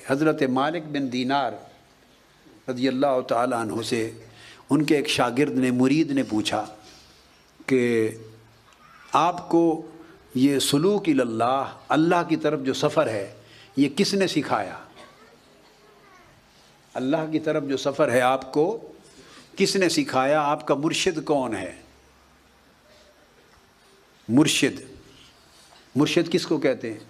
हज़रत मालिक बिन दीनार रज़ियल्लाहु ताला अन्हु से उनके एक शागिर्द ने, मुरीद ने पूछा कि आपको ये सुलूक इल्लाह, अल्लाह की तरफ जो सफ़र है, ये किसने सिखाया? अल्लाह की तरफ जो सफ़र है आपको किसने सिखाया? आपका मुर्शिद कौन है? मुर्शिद, मुर्शिद किसको कहते हैं?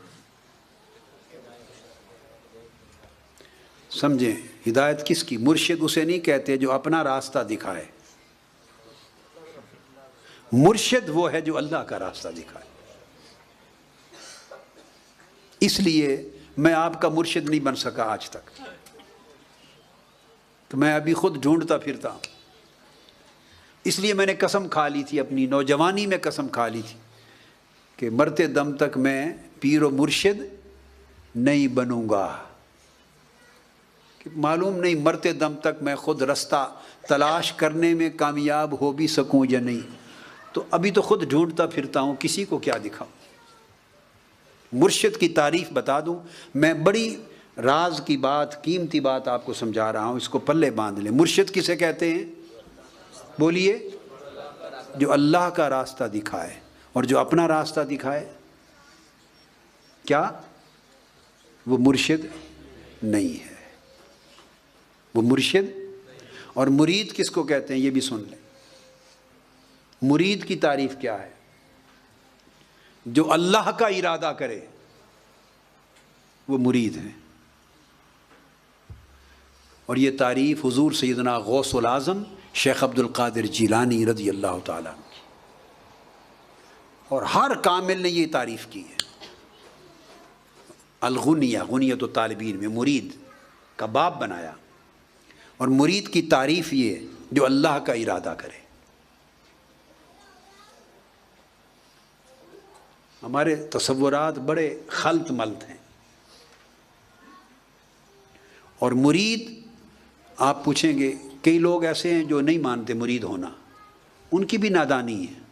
समझें, हिदायत किसकी? मुर्शिद उसे नहीं कहते जो अपना रास्ता दिखाए। मुर्शिद वो है जो अल्लाह का रास्ता दिखाए। इसलिए मैं आपका मुर्शिद नहीं बन सका आज तक, तो मैं अभी खुद ढूंढता फिरता हूं। इसलिए मैंने कसम खा ली थी, अपनी नौजवानी में कसम खा ली थी कि मरते दम तक मैं पीर व मुर्शिद नहीं बनूंगा। कि मालूम नहीं मरते दम तक मैं खुद रास्ता तलाश करने में कामयाब हो भी सकूं या नहीं, तो अभी तो खुद ढूंढता फिरता हूं, किसी को क्या दिखाऊं। मुर्शिद की तारीफ बता दूं, मैं बड़ी राज की बात, कीमती बात आपको समझा रहा हूं, इसको पल्ले बांध लें। मुर्शिद किसे कहते हैं? बोलिए। जो अल्लाह का रास्ता दिखाए और जो अपना रास्ता दिखाए, क्या वो मुर्शिद नहीं है? वो मुर्शिद। और मुरीद किसको कहते हैं ये भी सुन लें। मुरीद की तारीफ क्या है? जो अल्लाह का इरादा करे वो मुरीद है। और ये तारीफ हुजूर सैयदना गौसुल आज़म शेख अब्दुल कादिर जिलानी रज़ी अल्लाह ताला की, और हर कामिल ने ये तारीफ की है। अल-गुनिया, गुनियत तालिबीन में मुरीद का बाब बनाया, और मुरीद की तारीफ ये जो अल्लाह का इरादा करे। हमारे तसव्वुरात बड़े खल्त मल्त हैं, और मुरीद आप पूछेंगे, कई लोग ऐसे हैं जो नहीं मानते मुरीद होना, उनकी भी नादानी है।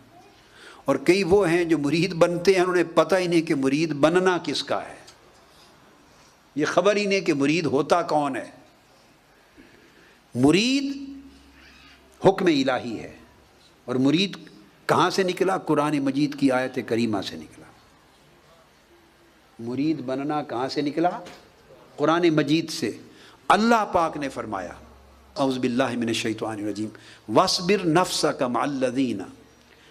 और कई वो हैं जो मुरीद बनते हैं, उन्हें पता ही नहीं कि मुरीद बनना किसका है, ये खबर ही नहीं कि मुरीद होता कौन है। मुरीद हुक्म इलाही है, और मुरीद कहाँ से निकला? कुरान मजीद की आयत करीमा से निकला। मुरीद बनना कहाँ से निकला? कुरान मजीद से। अल्लाह पाक ने फरमाया, औज़ु बिल्लाहि मिनश शैतानिर रजीम, वस्बिर नफ्सक मअल्लज़ीना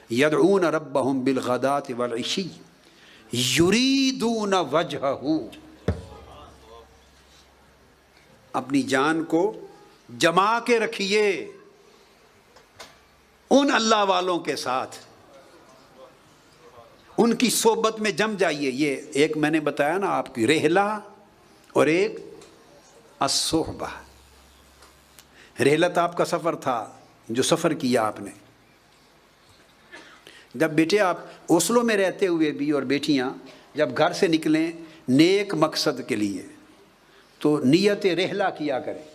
यदऊन रब्बहुम बिलगदाति वल इशी युरीदून वजहहू। अपनी जान को जमा के रखिए उन अल्लाह वालों के साथ, उनकी सोबत में जम जाइए। ये एक मैंने बताया ना आपकी रेहला, और एक अस्सुहबा। रेहलत आपका सफ़र था, जो सफ़र किया आपने। जब बेटे आप ओस्लो में रहते हुए भी, और बेटियां जब घर से निकलें नेक मकसद के लिए, तो नियत रेहला किया करें।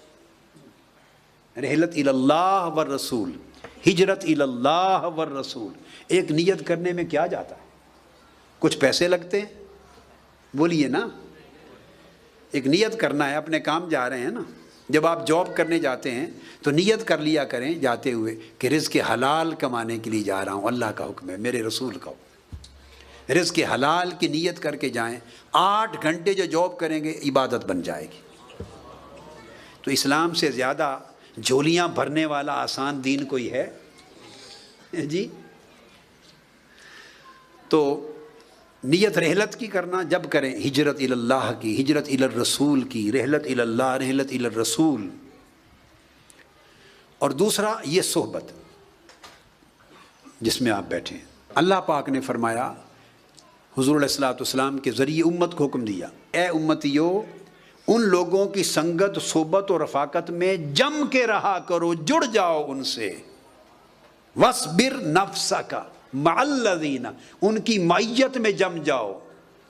रहलत इल्लाह व रसूल, हिजरत इल्लाह व रसूल। एक नियत करने में क्या जाता है? कुछ पैसे लगते हैं? बोलिए ना। एक नियत करना है, अपने काम जा रहे हैं ना। जब आप जॉब करने जाते हैं तो नियत कर लिया करें जाते हुए कि रिज़्क़ हलाल कमाने के लिए जा रहा हूँ, अल्लाह का हुक्म है, मेरे रसूल का हुक्म। रिज़्क़ हलाल की नियत करके जाएं, 8 घंटे जो जॉब करेंगे इबादत बन जाएगी। तो इस्लाम से ज़्यादा झोलियाँ भरने वाला आसान दीन कोई है जी? तो नियत रहलत की करना जब करें, हिजरत इल्लाह की, हिजरत इलर रसूल की, रहलत इल्लाह, रहलत इलर रसूल। और दूसरा ये सोहबत जिसमें आप बैठे। अल्लाह पाक ने फरमाया, हुज़ूर अलैहिस्सलातु वस्सलाम के ज़रिए उम्मत को हुक्म दिया, ए उम्मतियो, उन लोगों की संगत, सोबत और रफ़ाकत में जम के रहा करो, जुड़ जाओ उनसे। वस्बिर नफ्सका मअल्लज़ीना, उनकी मैयत में जम जाओ।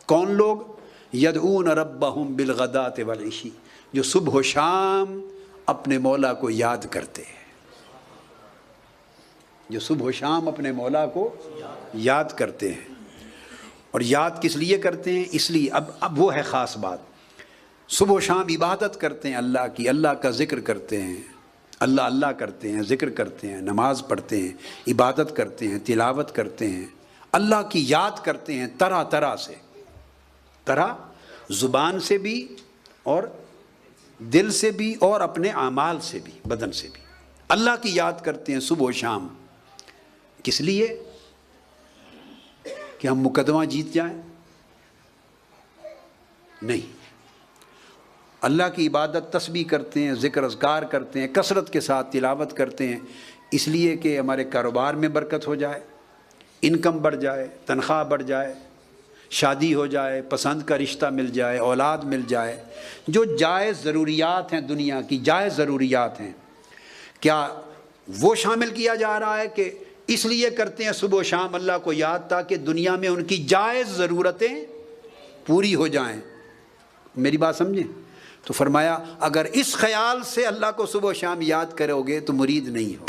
कौन लोग? यदऊन रब्बहुम बिलगदाति वल इशी, जो सुबह शाम अपने मौला को याद करते हैं। जो सुबह शाम अपने मौला को याद करते हैं। और याद किस लिए करते हैं? इसलिए अब वो है ख़ास बात। सुबह शाम इबादत करते हैं अल्लाह की, अल्लाह का ज़िक्र करते हैं, अल्लाह अल्लाह करते हैं, ज़िक्र करते हैं, नमाज पढ़ते हैं, इबादत करते हैं, तिलावत करते हैं, अल्लाह की याद करते हैं तरह तरह से, तरह ज़ुबान से भी और दिल से भी और अपने आमाल से भी, बदन से भी अल्लाह की याद करते हैं सुबह शाम। किस लिए? कि हम मुकदमा जीत जाएं? नहीं, अल्लाह की इबादत तस्बीह करते हैं, ज़िक्र अज़कार करते हैं, कसरत के साथ तिलावत करते हैं, इसलिए कि हमारे कारोबार में बरकत हो जाए, इनकम बढ़ जाए, तनख्वाह बढ़ जाए, शादी हो जाए, पसंद का रिश्ता मिल जाए, औलाद मिल जाए, जो जायज़ ज़रूरियात हैं, दुनिया की जायज़ ज़रूरियात हैं, क्या वो शामिल किया जा रहा है कि इसलिए करते हैं सुबह शाम अल्लाह को याद ताकि दुनिया में उनकी जायज़ ज़रूरतें पूरी हो जाएं? मेरी बात समझें? तो फरमाया अगर इस ख्याल से अल्लाह को सुबह शाम याद करोगे तो मुरीद नहीं हो।